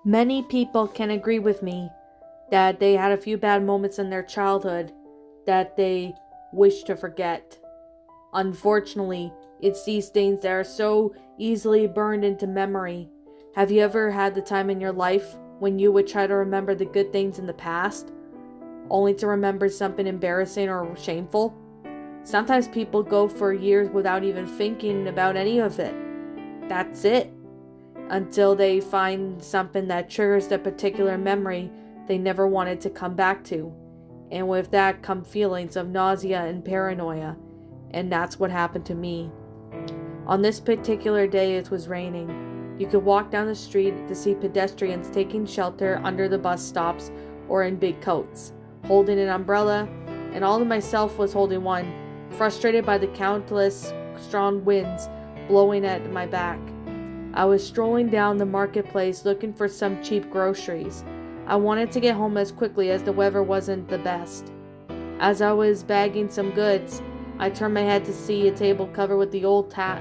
Many people can agree with me that they had a few bad moments in their childhood that they wish to forget. Unfortunately, it's these things that are so easily burned into memory. Have you ever had the time in your life when you would try to remember the good things in the past, only to remember something embarrassing or shameful? Sometimes people go for years without even thinking about any of it. That's it. Until they find something that triggers the particular memory they never wanted to come back to. And with that come feelings of nausea and paranoia. And that's what happened to me. On this particular day, it was raining. You could walk down the street to see pedestrians taking shelter under the bus stops or in big coats, holding an umbrella, and all of myself was holding one, frustrated by the countless strong winds blowing at my back. I was strolling down the marketplace looking for some cheap groceries. I wanted to get home as quickly as the weather wasn't the best. As I was bagging some goods, I turned my head to see a table covered with the old tat.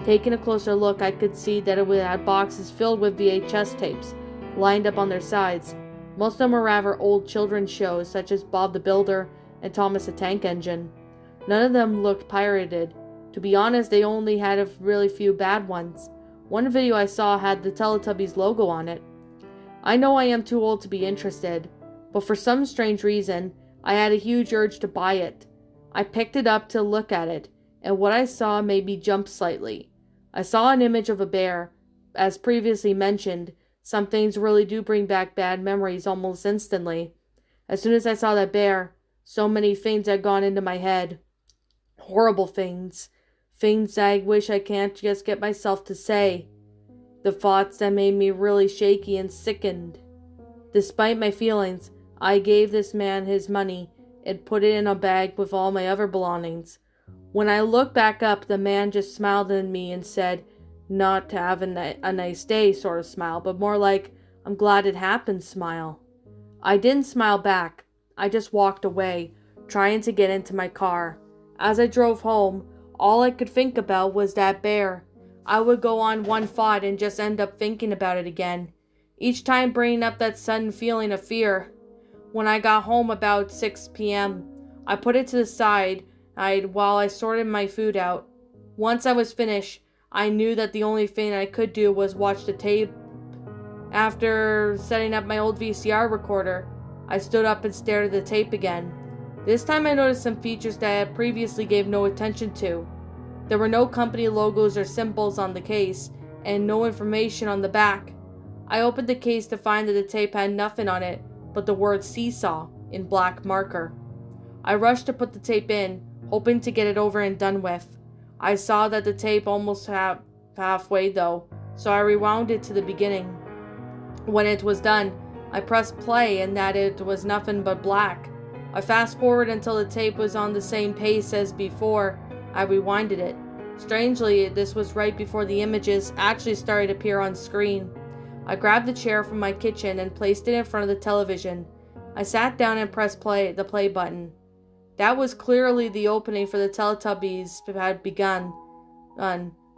Taking a closer look, I could see that it had boxes filled with VHS tapes, lined up on their sides. Most of them were rather old children's shows, such as Bob the Builder and Thomas the Tank Engine. None of them looked pirated. To be honest, they only had a really few bad ones. One video I saw had the Teletubbies logo on it. I know I am too old to be interested, but for some strange reason, I had a huge urge to buy it. I picked it up to look at it, and what I saw made me jump slightly. I saw an image of a bear. As previously mentioned, some things really do bring back bad memories almost instantly. As soon as I saw that bear, so many things had gone into my head. Horrible things. Things I wish I can't just get myself to say. The thoughts that made me really shaky and sickened. Despite my feelings, I gave this man his money and put it in a bag with all my other belongings. When I looked back up, the man just smiled at me and said, not to have a nice day sort of smile, but more like, I'm glad it happened smile. I didn't smile back. I just walked away, trying to get into my car. As I drove home, all I could think about was that bear. I would go on one thought and just end up thinking about it again, each time bringing up that sudden feeling of fear. When I got home about 6 p.m., I put it to the side while I sorted my food out. Once I was finished, I knew that the only thing I could do was watch the tape. After setting up my old VCR recorder, I stood up and stared at the tape again. This time I noticed some features that I had previously gave no attention to. There were no company logos or symbols on the case, and no information on the back. I opened the case to find that the tape had nothing on it but the word SeeSaw in black marker. I rushed to put the tape in, hoping to get it over and done with. I saw that the tape almost halfway though, so I rewound it to the beginning. When it was done, I pressed play and that it was nothing but black. I fast forwarded until the tape was on the same pace as before. I rewinded it. Strangely, this was right before the images actually started to appear on screen. I grabbed the chair from my kitchen and placed it in front of the television. I sat down and pressed the play button. That was clearly the opening for the Teletubbies had begun,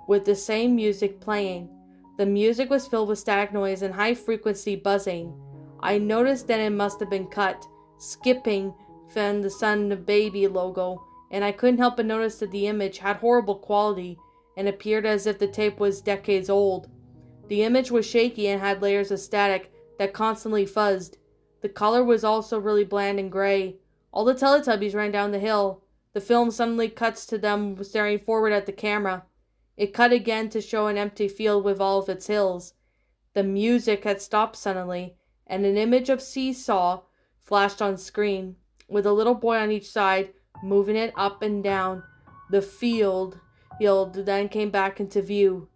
with the same music playing. The music was filled with static noise and high-frequency buzzing. I noticed that it must have been cut, skipping from the Sun Baby logo, and I couldn't help but notice that the image had horrible quality and appeared as if the tape was decades old. The image was shaky and had layers of static that constantly fuzzed. The color was also really bland and gray. All the Teletubbies ran down the hill. The film suddenly cuts to them staring forward at the camera. It cut again to show an empty field with all of its hills. The music had stopped suddenly, and an image of SeeSaw flashed on screen, with a little boy on each side, moving it up and down. The field then came back into view.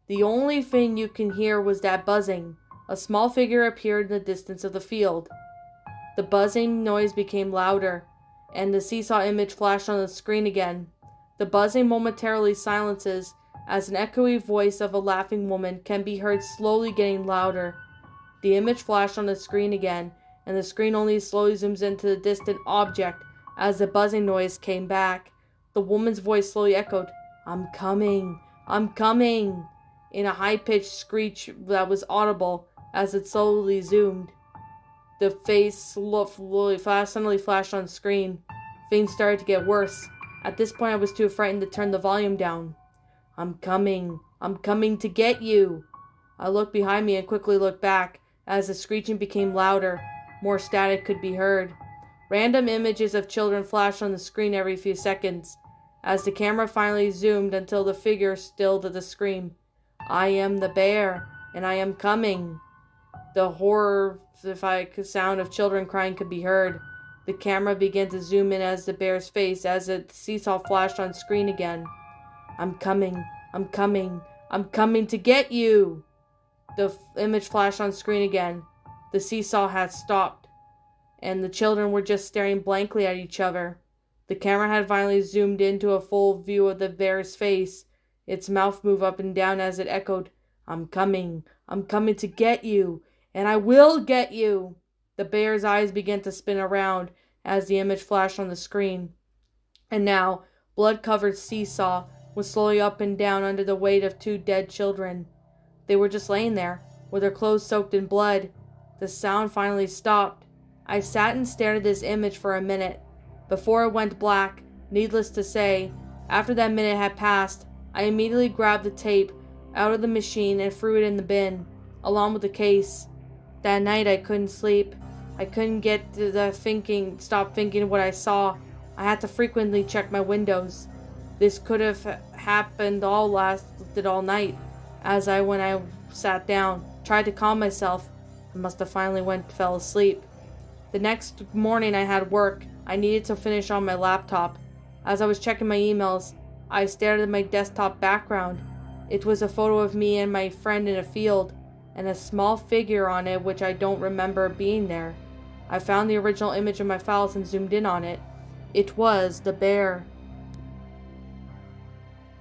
The only thing you can hear was that buzzing. A small figure appeared in the distance of the field. The buzzing noise became louder, and the SeeSaw image flashed on the screen again. The buzzing momentarily silences as an echoey voice of a laughing woman can be heard slowly getting louder. The image flashed on the screen again, and the screen only slowly zooms into the distant object as the buzzing noise came back. The woman's voice slowly echoed, "I'm coming, I'm coming," in a high-pitched screech that was audible as it slowly zoomed. The face suddenly flashed on screen. Things started to get worse. At this point, I was too frightened to turn the volume down. I'm coming to get you. I looked behind me and quickly looked back. As the screeching became louder, more static could be heard. Random images of children flashed on the screen every few seconds, as the camera finally zoomed until the figure stilled at the scream. I am the bear, and I am coming. The horrific sound of children crying could be heard. The camera began to zoom in as the bear's face, as a SeeSaw flashed on screen again. I'm coming to get you. The image flashed on screen again. The SeeSaw had stopped, and the children were just staring blankly at each other. The camera had finally zoomed into a full view of the bear's face. Its mouth moved up and down as it echoed, I'm coming to get you, and I will get you. The bear's eyes began to spin around as the image flashed on the screen. And now, blood-covered SeeSaw was slowly up and down under the weight of two dead children. They were just laying there, with their clothes soaked in blood. The sound finally stopped. I sat and stared at this image for a minute. Before it went black, needless to say, after that minute had passed, I immediately grabbed the tape out of the machine and threw it in the bin, along with the case. That night I couldn't sleep. I couldn't get to stop thinking what I saw. I had to frequently check my windows. This could have lasted all night. When I sat down, tried to calm myself, I must have finally fell asleep. The next morning I had work. I needed to finish on my laptop. As I was checking my emails, I stared at my desktop background. It was a photo of me and my friend in a field, and a small figure on it which I don't remember being there. I found the original image in my files and zoomed in on it. It was the bear.